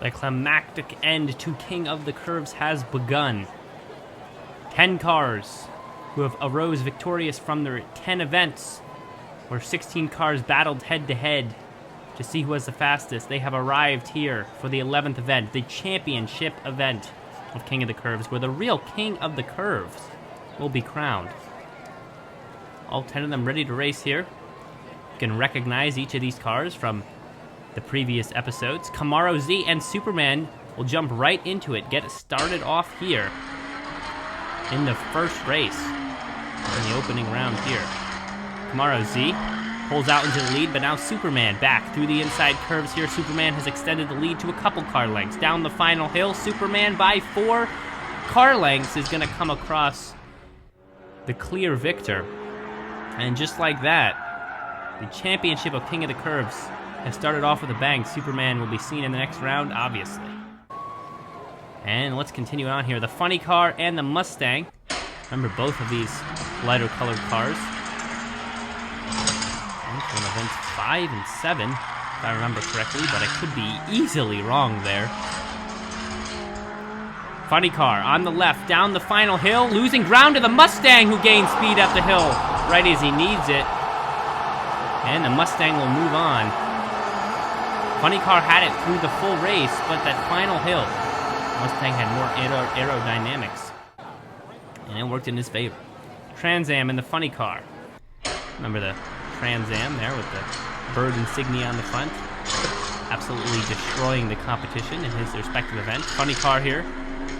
The climactic end to King of the Curves has begun. 10 cars who have arose victorious from their 10 events, where 16 cars battled head-to-head to see who was the fastest. They have arrived here for the 11th event, the championship event of King of the Curves, where the real King of the Curves will be crowned. All 10 of them ready to race here. You can recognize each of these cars from the previous episodes. Camaro Z and Superman will jump right into it, get started off here in the first race in the opening round here. Camaro Z pulls out into the lead, but now Superman back through the inside curves here. Superman has extended the lead to a couple car lengths. Down the final hill, Superman by 4 car lengths is going to come across the clear victor. And just like that, the championship of King of the Curves has started off with a bang. Superman will be seen in the next round, obviously. And let's continue on here. The funny car and the Mustang. Remember both of these lighter colored cars. And from events 5 and 7, if I remember correctly, but I could be easily wrong there. Funny car on the left, down the final hill, losing ground to the Mustang, who gains speed up the hill right as he needs it. And the Mustang will move on. Funny car had it through the full race, but that final hill, Mustang had more aerodynamics, and it worked in his favor. Trans Am in the funny car. Remember the Trans Am there with the bird insignia on the front? Absolutely destroying the competition in his respective event. Funny car here,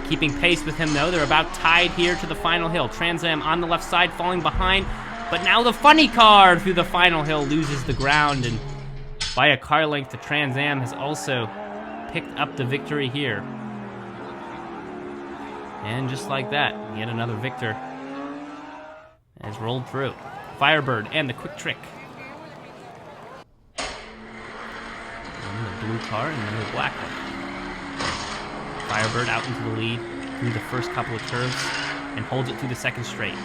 keeping pace with him though. They're about tied here to the final hill. Trans Am on the left side, falling behind, but now the funny car through the final hill loses the ground, and by a car length, the Trans Am has also picked up the victory here. And just like that, yet another victor has rolled through. Firebird and the Quick Trick. And the blue car and then the black one. Firebird out into the lead through the first couple of curves and holds it through the second straight.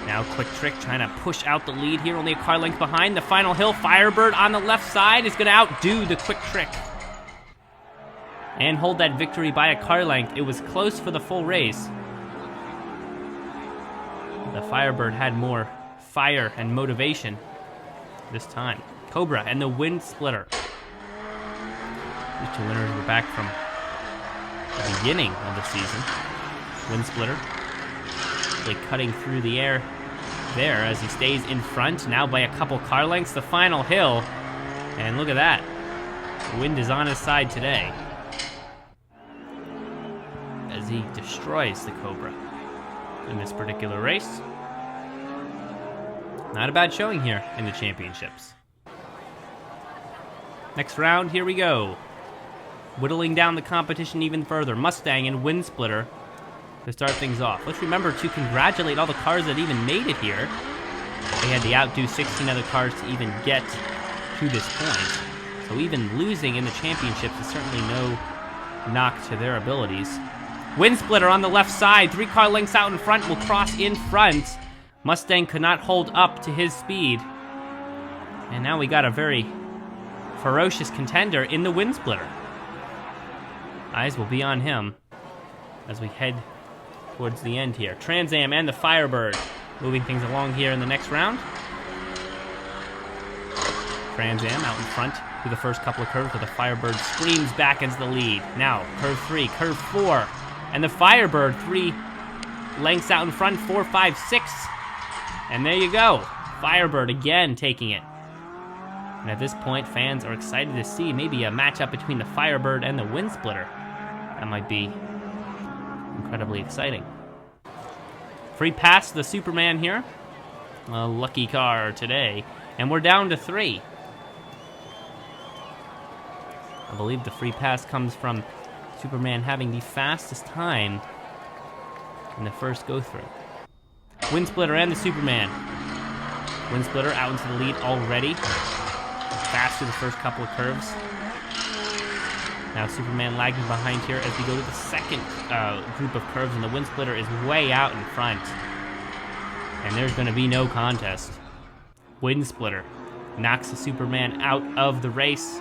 Now Quick Trick trying to push out the lead here, only a car length behind. The final hill, Firebird on the left side is going to outdo the Quick Trick and hold that victory by a car length. It was close for the full race. The Firebird had more fire and motivation this time. Cobra and the Wind Splitter. These two winners were back from the beginning of the season. Wind Splitter really cutting through the air there as he stays in front, now by a couple car lengths. The final hill, and look at that. The wind is on his side today as he destroys the Cobra in this particular race. Not a bad showing here in the championships. Next round, here we go. Whittling down the competition even further. Mustang and Wind Splitter to start things off. Let's remember to congratulate all the cars that even made it here. They had to outdo 16 other cars to even get to this point. So even losing in the championships is certainly no knock to their abilities. Wind Splitter on the left side, 3 car lengths out in front, will cross in front. Mustang could not hold up to his speed. And now we got a very ferocious contender in the Wind Splitter. Eyes will be on him as we head towards the end here. Trans Am and the Firebird moving things along here in the next round. Trans Am out in front through the first couple of curves, but the Firebird screams back into the lead. Now, curve 3, curve 4, and the Firebird 3 lengths out in front, 4, 5, 6. And there you go. Firebird again taking it. And at this point, fans are excited to see maybe a matchup between the Firebird and the Wind Splitter. That might be incredibly exciting. Free pass to the Superman here. A lucky car today. And we're down to 3. I believe the free pass comes from Superman having the fastest time in the first go-through. Wind Splitter and the Superman. Wind Splitter out into the lead already. Fast through the first couple of curves. Now Superman lagging behind here as we go to the second group of curves, and the Wind Splitter is way out in front. And there's going to be no contest. Wind Splitter knocks the Superman out of the race.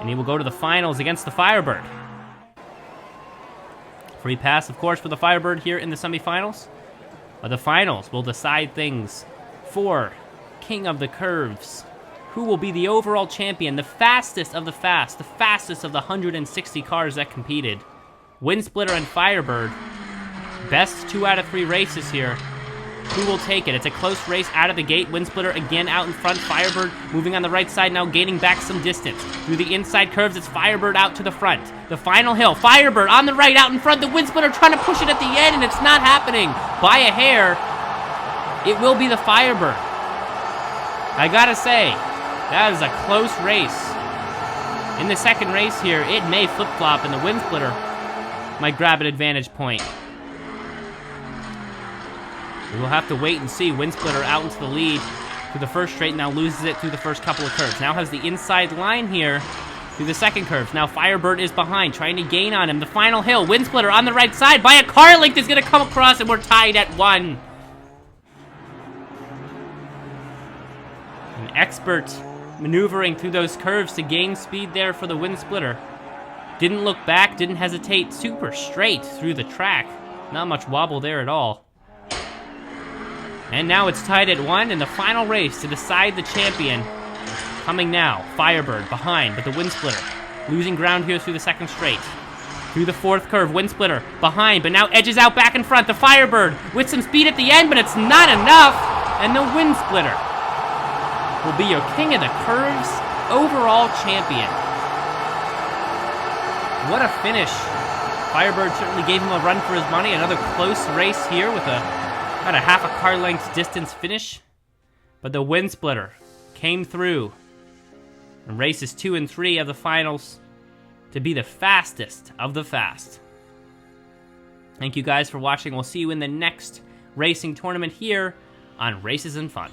And he will go to the finals against the Firebird. Free pass, of course, for the Firebird here in the semifinals. But the finals will decide things for King of the Curves. Who will be the overall champion, the fastest of the fast, the fastest of the 160 cars that competed. Windsplitter and Firebird. Best 2 out of 3 races here. Who will take it? It's a close race out of the gate. Windsplitter again out in front. Firebird moving on the right side now, gaining back some distance. Through the inside curves, it's Firebird out to the front. The final hill. Firebird on the right out in front. The Windsplitter trying to push it at the end, and it's not happening. By a hair, it will be the Firebird. I gotta say, that is a close race. In the second race here, it may flip-flop, and the Windsplitter might grab an advantage point. We will have to wait and see. Windsplitter out into the lead through the first straight, now loses it through the first couple of curves. Now has the inside line here through the second curve. Now Firebird is behind, trying to gain on him. The final hill, Windsplitter on the right side by a car length is gonna come across, and we're tied at 1. An expert maneuvering through those curves to gain speed there for the Windsplitter. Didn't look back, didn't hesitate, super straight through the track. Not much wobble there at all. And now it's tied at 1 in the final race to decide the champion. Coming now, Firebird behind, but the Windsplitter losing ground here through the second straight. Through the fourth curve, Windsplitter behind, but now edges out back in front. The Firebird with some speed at the end, but it's not enough. And the Windsplitter will be your King of the Curves overall champion. What a finish. Firebird certainly gave him a run for his money. Another close race here with about a half a car length distance finish. But the Windsplitter came through in races 2 and 3 of the finals to be the fastest of the fast. Thank you guys for watching. We'll see you in the next racing tournament here on Races and Fun.